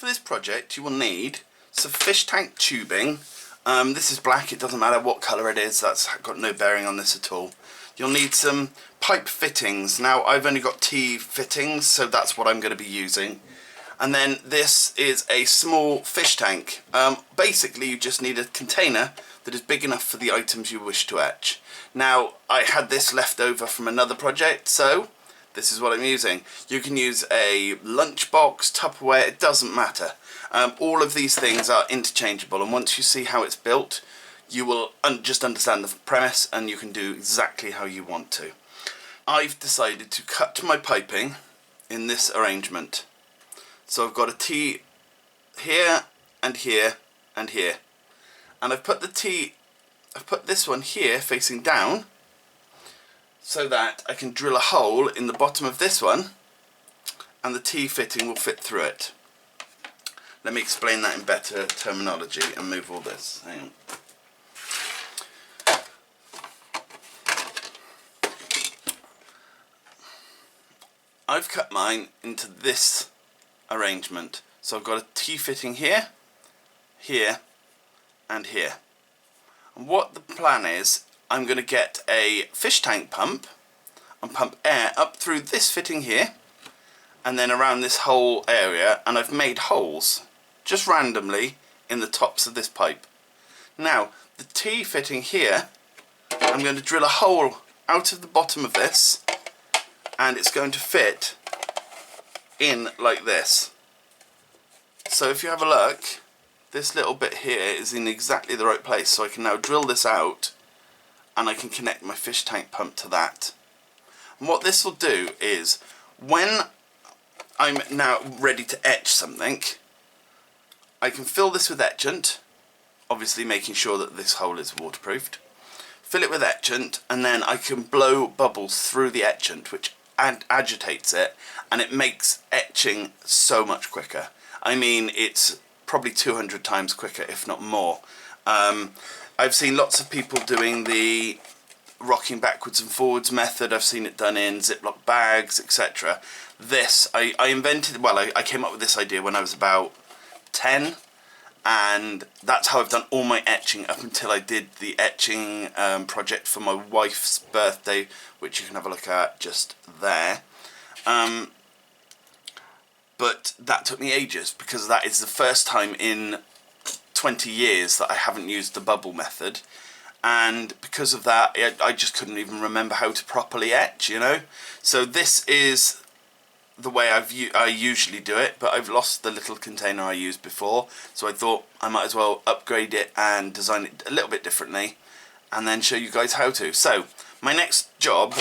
For this project you will need some fish tank tubing. This is black, it doesn't matter what colour it is, that's got no bearing on this at all. You'll need some pipe fittings. Now I've only got T fittings, so that's what I'm going to be using. And then this is a small fish tank. Basically you just need a container that is big enough for the items you wish to etch. Now I had this left over from another project, so this is what I'm using. You can use a lunchbox, Tupperware, it doesn't matter. All of these things are interchangeable, and once you see how it's built, you will just understand the premise and you can do exactly how you want to. I've decided to cut my piping in this arrangement. So I've got a T here and here and here. And I've put this one here facing down so that I can drill a hole in the bottom of this one and the T fitting will fit through it. Let me explain that in better terminology and move all this. Hang on. I've cut mine into this arrangement. So I've got a T fitting here, here and here. And what the plan is, I'm going to get a fish tank pump and pump air up through this fitting here and then around this whole area, and I've made holes just randomly in the tops of this pipe. Now the T fitting here, I'm going to drill a hole out of the bottom of this and it's going to fit in like this. So if you have a look, this little bit here is in exactly the right place, so I can now drill this out and I can connect my fish tank pump to that. And what this will do is, when I'm now ready to etch something, I can fill this with etchant, obviously making sure that this hole is waterproofed. Fill it with etchant and then I can blow bubbles through the etchant, which agitates it, and it makes etching so much quicker. I mean, it's probably 200 times quicker, if not more. I've seen lots of people doing the rocking backwards and forwards method. I've seen it done in Ziploc bags, etc. This, I came up with this idea when I was about 10, and that's how I've done all my etching up until I did the etching project for my wife's birthday, which you can have a look at just there. But that took me ages, because that is the first time in 20 years that I haven't used the bubble method, and because of that I just couldn't even remember how to properly etch, you know. So this is the way I usually do it, but I've lost the little container I used before, so I thought I might as well upgrade it and design it a little bit differently and then show you guys how to. So my next job,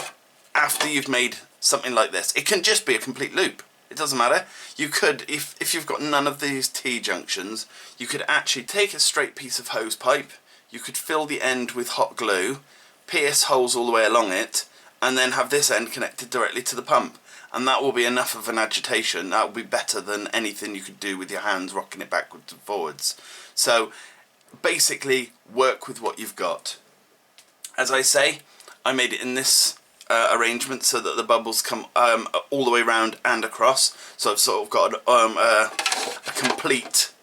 after you've made something like this, it can just be a complete loop. It doesn't matter. You could, if you've got none of these T-junctions, you could actually take a straight piece of hose pipe, you could fill the end with hot glue, pierce holes all the way along it, and then have this end connected directly to the pump. And that will be enough of an agitation. That will be better than anything you could do with your hands rocking it backwards and forwards. So basically work with what you've got. As I say, I made it in this arrangement so that the bubbles come all the way around and across, so I've sort of got a complete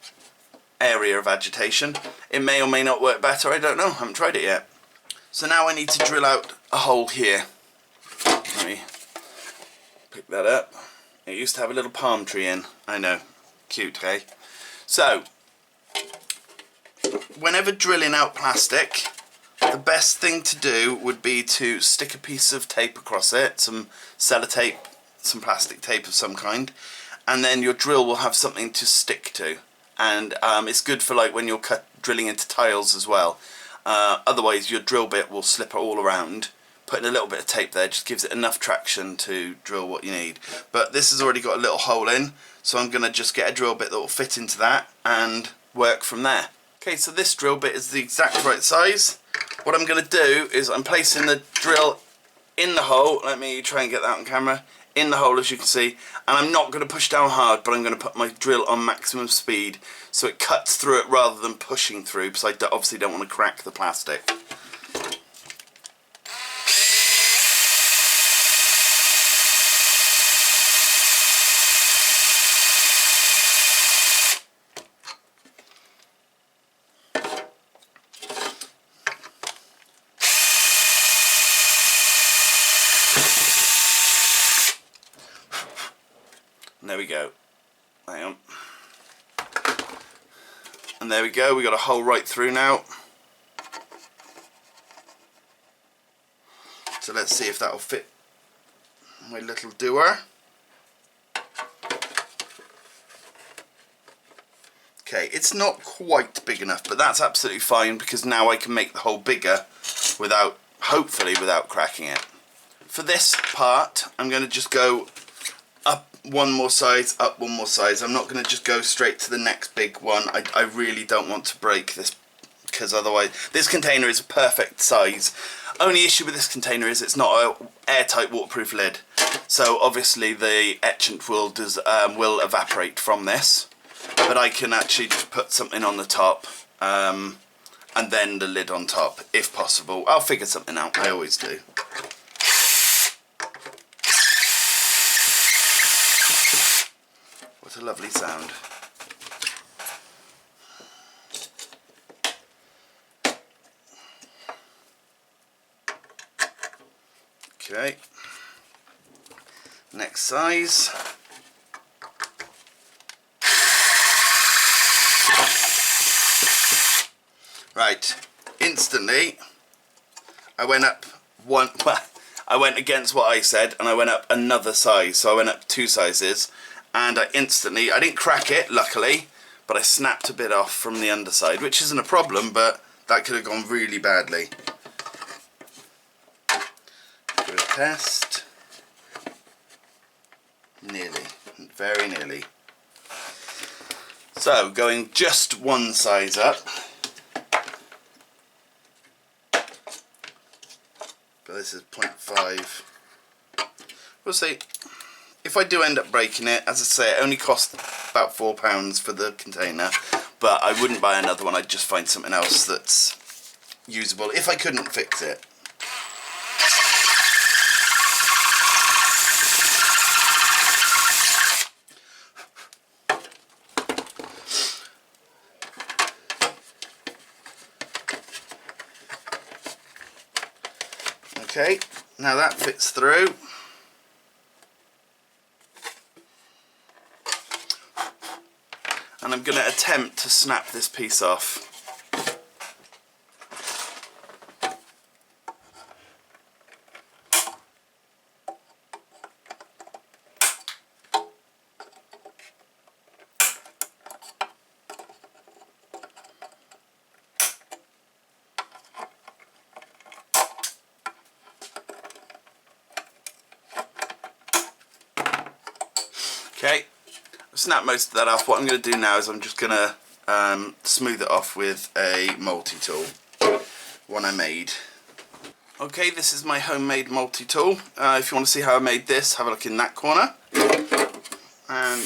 area of agitation. It may or may not work better, I don't know, I haven't tried it yet. So now I need to drill out a hole here. Let me pick that up. It used to have a little palm tree in, I know, cute, hey? So whenever drilling out plastic, the best thing to do would be to stick a piece of tape across it, some sellotape, some plastic tape of some kind, and then your drill will have something to stick to. And it's good for like when you're drilling into tiles as well. Otherwise your drill bit will slip all around. Putting a little bit of tape there just gives it enough traction to drill what you need. But this has already got a little hole in, so I'm going to just get a drill bit that will fit into that and work from there. Okay, so this drill bit is the exact right size. What I'm going to do is I'm placing the drill in the hole. Let me try and get that on camera. In the hole, as you can see, and I'm not going to push down hard, but I'm going to put my drill on maximum speed so it cuts through it rather than pushing through, because I obviously don't want to crack the plastic. And there we go. Hang on. And there we go, we got a hole right through now. So let's see if that'll fit my little doer. Okay, it's not quite big enough, but that's absolutely fine because now I can make the hole bigger without, hopefully without cracking it. For this part, I'm going to just go up one more size, up one more size. I'm not going to just go straight to the next big one. I really don't want to break this because otherwise, this container is a perfect size. Only issue with this container is it's not an airtight waterproof lid. So obviously the etchant will evaporate from this. But I can actually just put something on the top and then the lid on top if possible. I'll figure something out, I always do. What a lovely sound. Okay, next size. Right, instantly I went up one, well, I went against what I said and I went up another size, so I went up 2 sizes and I didn't crack it luckily, but I snapped a bit off from the underside, which isn't a problem, but that could have gone really badly. Do a test. Nearly, very nearly. So going just one size up. But this is 0.5. We'll see. If I do end up breaking it, as I say, it only cost about £4 for the container, but I wouldn't buy another one. I'd just find something else that's usable if I couldn't fix it. Okay, now that fits through. And I'm going to attempt to snap this piece off. Okay, I've snapped most of that off. What I'm going to do now is I'm just going to smooth it off with a multi-tool, one I made. Okay, this is my homemade multi-tool. If you want to see how I made this, have a look in that corner. And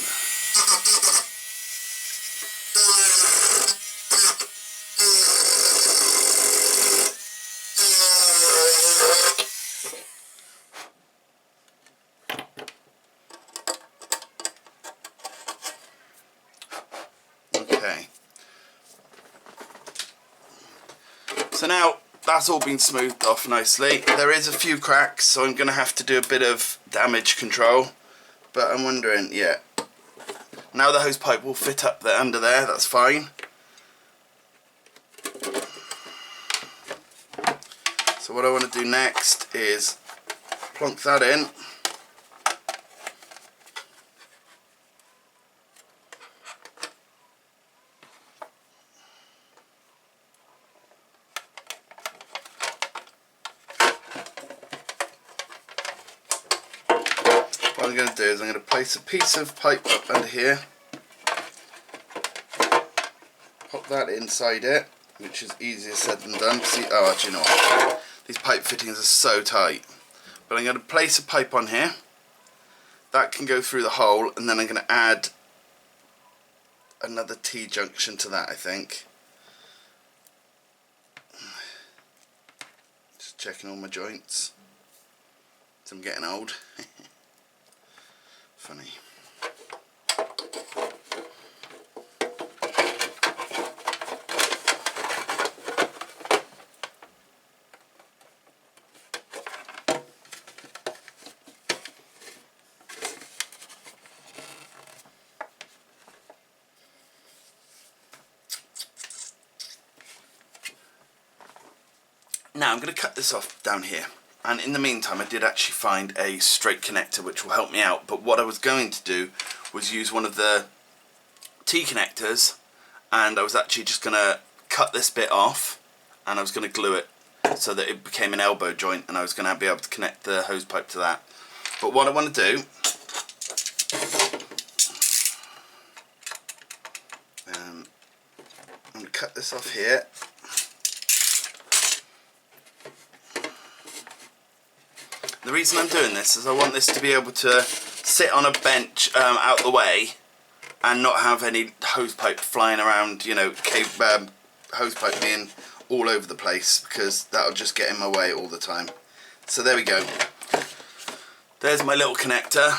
okay. So now that's all been smoothed off nicely. There is a few cracks, so I'm going to have to do a bit of damage control. But I'm wondering, yeah. Now the hose pipe will fit up there under there, that's fine. So what I want to do next is plonk that in. What I'm going to do is I'm going to place a piece of pipe up under here, pop that inside it, which is easier said than done. See, oh, actually, you know what? These pipe fittings are so tight. But I'm going to place a pipe on here. That can go through the hole, and then I'm going to add another T-junction to that, I think. Just checking all my joints. So I'm getting old. Funny. Now I'm going to cut this off down here, and in the meantime I did actually find a straight connector which will help me out, but what I was going to do was use one of the T connectors, and I was actually just going to cut this bit off and I was going to glue it so that it became an elbow joint, and I was going to be able to connect the hose pipe to that. But what I want to do, I'm going to cut this off here. The reason I'm doing this is I want this to be able to sit on a bench out the way and not have any hose pipe flying around, you know, hose pipe being all over the place, because that'll just get in my way all the time. So there we go. There's my little connector.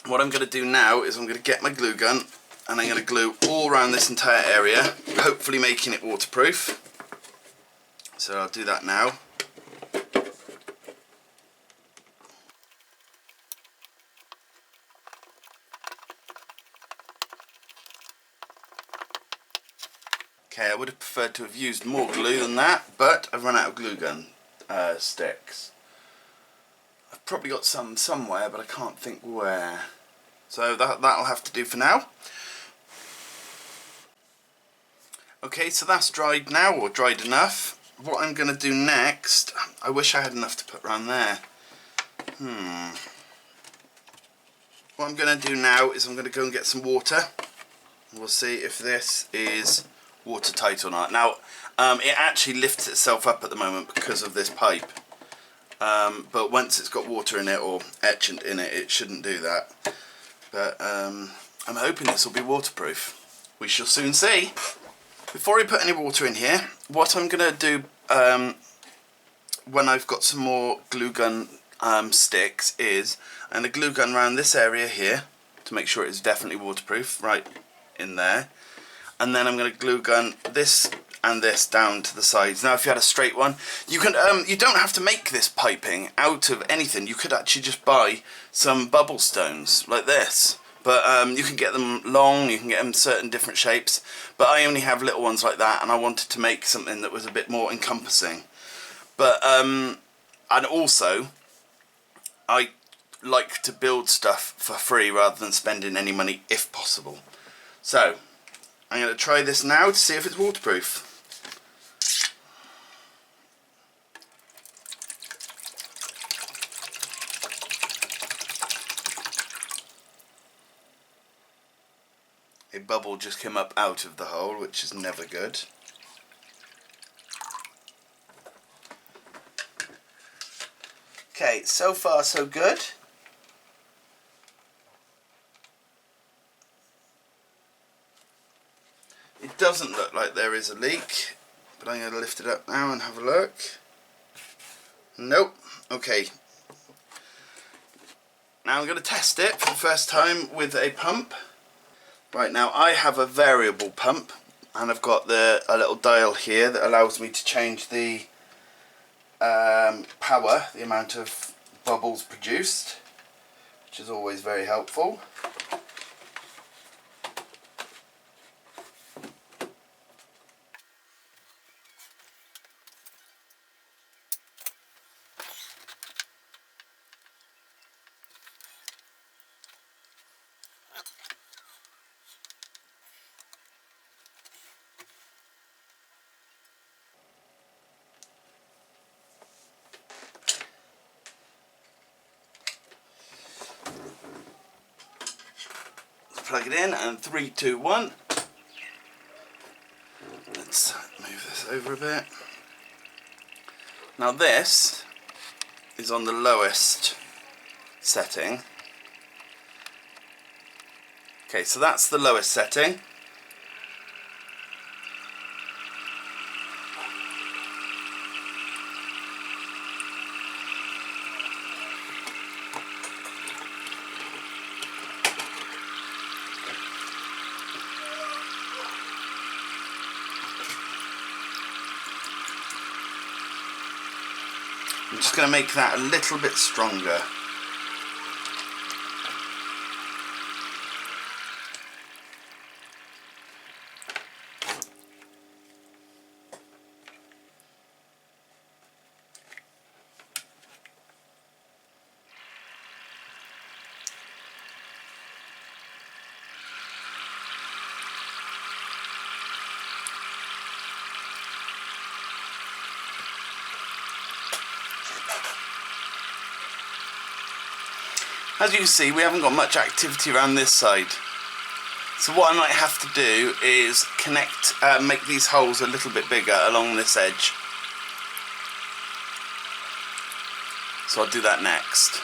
What I'm going to do now is I'm going to get my glue gun and I'm going to glue all around this entire area, hopefully making it waterproof. So I'll do that now. Okay, I would have preferred to have used more glue than that, but I've run out of glue gun sticks. I've probably got some somewhere, but I can't think where. So that'll have to do for now. Okay, so that's dried now, or dried enough. What I'm going to do next, I wish I had enough to put around there. What I'm going to do now is I'm going to go and get some water. We'll see if this is watertight or not. Now, it actually lifts itself up at the moment because of this pipe. But once it's got water in it, or etchant in it, it shouldn't do that. But I'm hoping this will be waterproof. We shall soon see. Before I put any water in here, what I'm going to do when I've got some more glue gun sticks is I'm going to glue gun around this area here to make sure it's definitely waterproof, right in there. And then I'm going to glue gun this and this down to the sides. Now if you had a straight one, you can you don't have to make this piping out of anything. You could actually just buy some bubble stones like this, but you can get them long, you can get them certain different shapes, but I only have little ones like that, and I wanted to make something that was a bit more encompassing. But and also I like to build stuff for free rather than spending any money if possible. So I'm going to try this now to see if it's waterproof. A bubble just came up out of the hole, which is never good. Okay, so far so good. It doesn't look like there is a leak, but I'm going to lift it up now and have a look. Nope. Okay. Now I'm going to test it for the first time with a pump. Right, now I have a variable pump, and I've got a little dial here that allows me to change the power, the amount of bubbles produced, which is always very helpful. Plug it in, and 3, 2, 1. Let's move this over a bit. Now this is on the lowest setting. Okay, so that's the lowest setting. I'm just going to make that a little bit stronger. As you can see, we haven't got much activity around this side. So what I might have to do is make these holes a little bit bigger along this edge. So I'll do that next.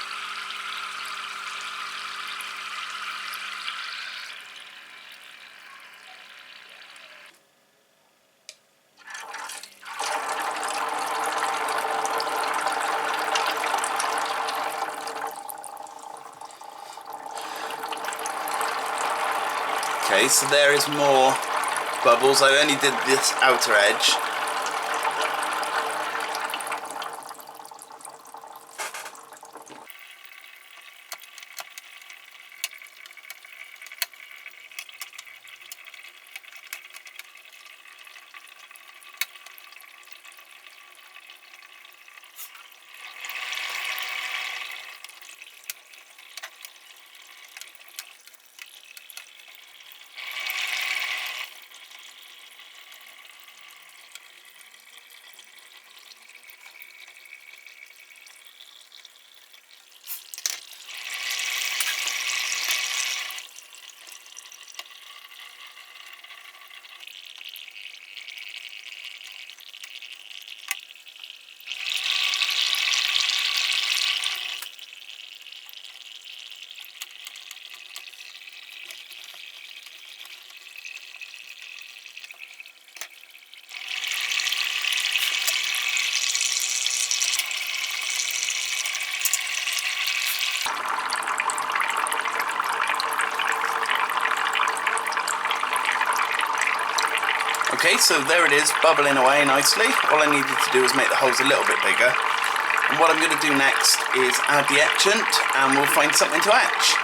Okay, so there is more bubbles. I only did this outer edge. Okay, so there it is, bubbling away nicely. All I needed to do was make the holes a little bit bigger. And what I'm going to do next is add the etchant, and we'll find something to etch.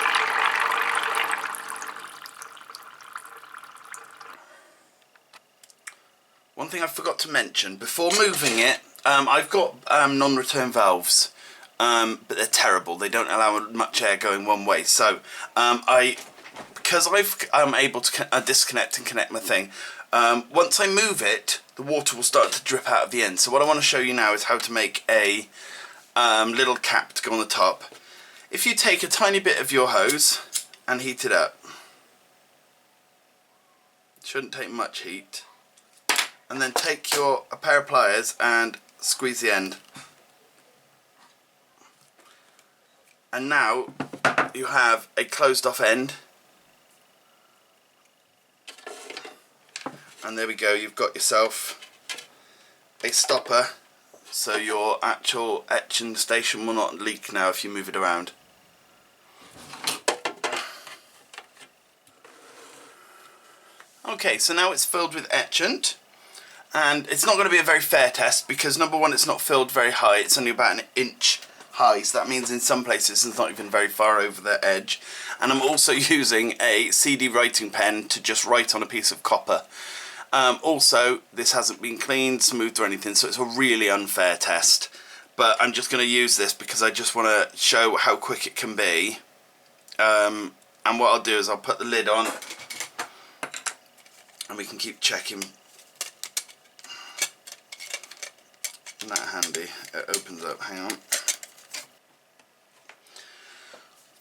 One thing I forgot to mention, before moving it, I've got non-return valves, but they're terrible. They don't allow much air going one way. So because I'm able to disconnect and connect my thing, once I move it, the water will start to drip out of the end. So what I want to show you now is how to make a little cap to go on the top. If you take a tiny bit of your hose and heat it up, it shouldn't take much heat, and then take a pair of pliers and squeeze the end. And now you have a closed off end. And there we go, you've got yourself a stopper, so your actual etching station will not leak now if you move it around. Okay, so now it's filled with etchant, and it's not going to be a very fair test because number one, it's not filled very high, it's only about 1 inch high, so that means in some places it's not even very far over the edge. And I'm also using a CD writing pen to just write on a piece of copper. Also, this hasn't been cleaned, smoothed or anything, so it's a really unfair test. But I'm just going to use this because I just want to show how quick it can be. And what I'll do is I'll put the lid on and we can keep checking. Isn't that handy? It opens up, hang on.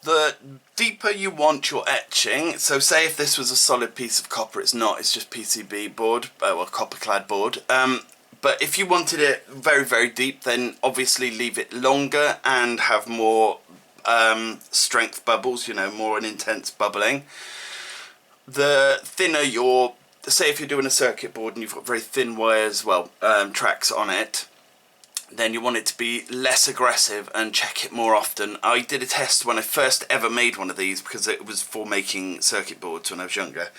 The deeper you want your etching, so say if this was a solid piece of copper, it's not, it's just PCB board, well, copper clad board. But if you wanted it very, very deep, then obviously leave it longer and have more strength bubbles, you know, more an intense bubbling. The thinner say if you're doing a circuit board and you've got very thin wires, well, tracks on it, then you want it to be less aggressive and check it more often. I did a test when I first ever made one of these because it was for making circuit boards when I was younger,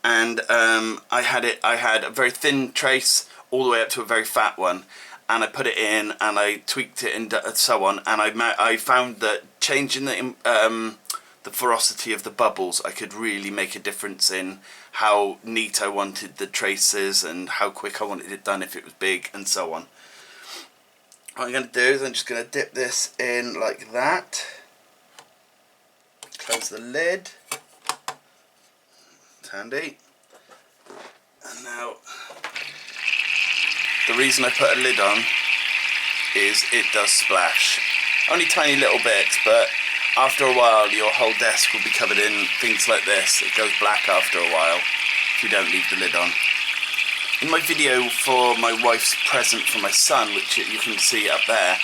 and I had a very thin trace all the way up to a very fat one, and I put it in and I tweaked it and so on, and I found that changing the ferocity of the bubbles, I could really make a difference in how neat I wanted the traces and how quick I wanted it done if it was big and so on. What I'm going to do is I'm just going to dip this in like that, close the lid, it's handy, and now the reason I put a lid on is it does splash, only tiny little bits, but after a while your whole desk will be covered in things like this. It goes black after a while if you don't leave the lid on. In my video for my wife's present for my son, which you can see up there,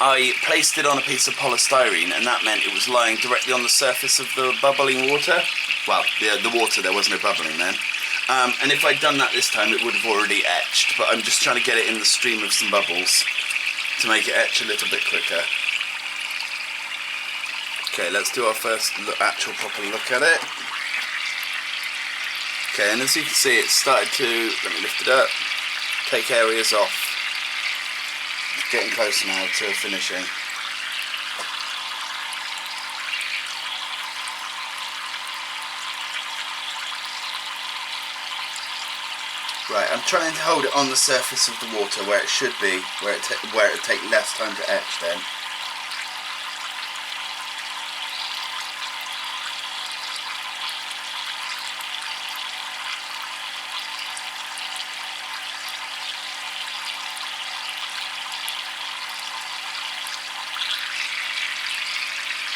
I placed it on a piece of polystyrene, and that meant it was lying directly on the surface of the bubbling water. Well, the water, there was no bubbling then. And if I'd done that this time, it would have already etched, but I'm just trying to get it in the stream of some bubbles to make it etch a little bit quicker. Okay, let's do our first actual proper look at it. Okay, and as you can see, it's started to, let me lift it up, take areas off. It's getting close now to finishing. Right, I'm trying to hold it on the surface of the water where it should be, where it would take less time to etch then.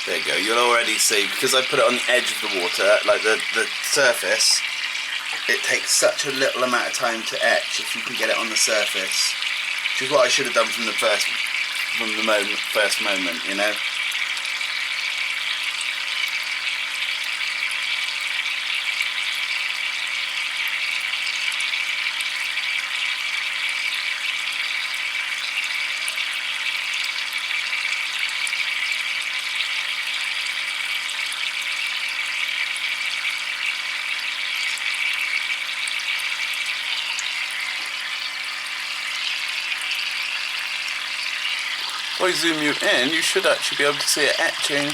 There you go, you'll already see, because I put it on the edge of the water, like the surface, it takes such a little amount of time to etch if you can get it on the surface. Which is what I should have done from the first moment, you know. If I zoom you in, you should actually be able to see it etching.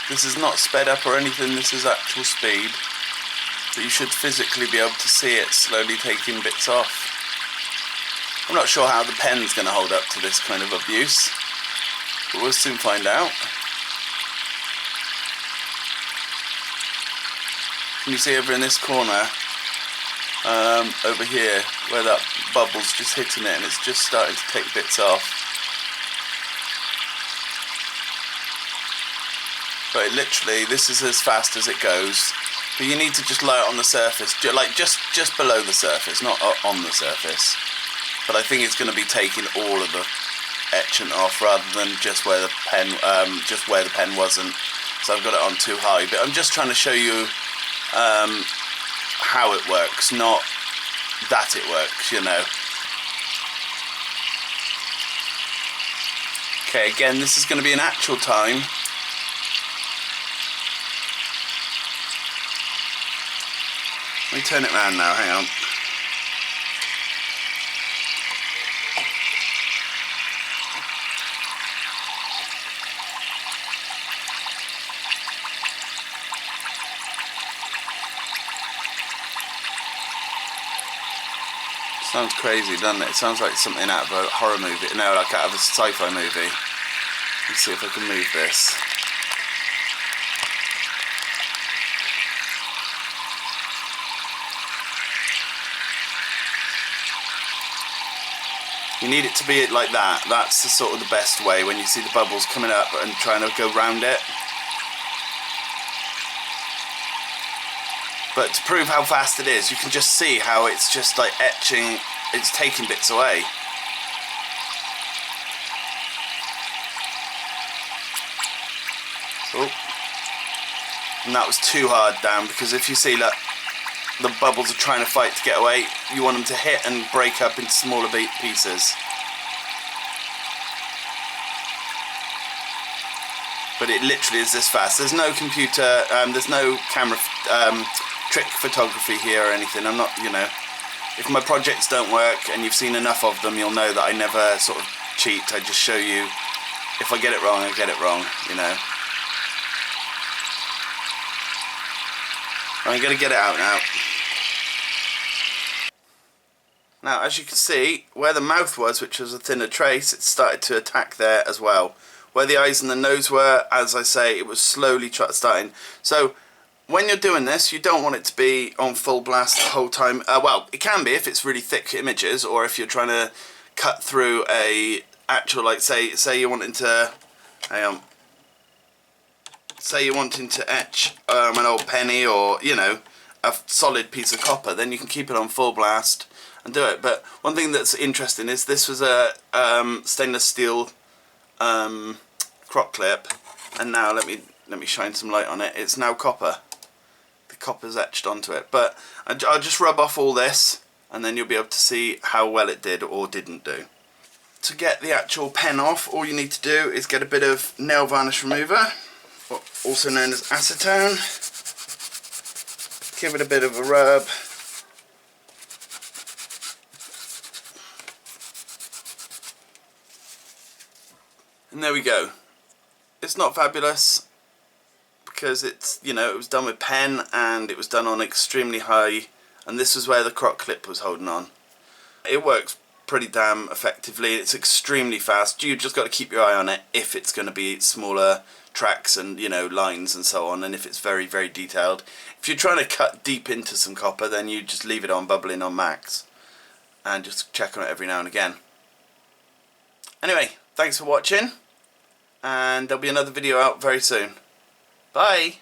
This is not sped up or anything, this is actual speed. But you should physically be able to see it slowly taking bits off. I'm not sure how the pen's going to hold up to this kind of abuse, but we'll soon find out. Can you see over in this corner, over here, where that bubble's just hitting it and it's just starting to take bits off. But it literally, this is as fast as it goes. But you need to just lay it on the surface, like just below the surface, not on the surface. But I think it's going to be taking all of the etching off rather than just where the pen, wasn't. So I've got it on too high. But I'm just trying to show you how it works, not that it works, you know. Okay, again, this is going to be an actual time. Let me turn it around now, hang on. Sounds crazy, doesn't it? It sounds like something out of a horror movie. No, like out of a sci-fi movie. Let's see if I can move this. You need it to be like that. That's the sort of the best way when you see the bubbles coming up and trying to go round it. But to prove how fast it is, you can just see how it's just like etching, it's taking bits away. Oh. And that was too hard down, because if you see that the bubbles are trying to fight to get away, you want them to hit and break up into smaller pieces. But it literally is this fast. There's no computer, there's no camera trick photography here or anything. I'm not, you know, if my projects don't work and you've seen enough of them, you'll know that I never sort of cheat. I just show you, if I get it wrong, I get it wrong, you know. I'm going to get it out now. Now as you can see, where the mouth was, which was a thinner trace, it started to attack there as well. Where the eyes and the nose were, as I say, it was slowly starting. So when you're doing this, you don't want it to be on full blast the whole time. Well, it can be if it's really thick images, or if you're trying to cut through a actual, like say you're wanting to, say you're wanting to etch an old penny, or you know, a solid piece of copper, then you can keep it on full blast and do it. But one thing that's interesting is this was a stainless steel croc clip, and now let me shine some light on it. It's now copper. The copper's etched onto it. But I'll just rub off all this, and then you'll be able to see how well it did or didn't do. To get the actual pen off, all you need to do is get a bit of nail varnish remover, also known as acetone. Give it a bit of a rub. And there we go. It's not fabulous because it's, you know, it was done with pen and it was done on extremely high, and this is where the croc clip was holding on. It works pretty damn effectively. It's extremely fast. You just got to keep your eye on it if it's going to be smaller tracks and, you know, lines and so on, and if it's very, very detailed. If you're trying to cut deep into some copper, then you just leave it on bubbling on max and just check on it every now and again. Anyway, thanks for watching, and there'll be another video out very soon. Bye!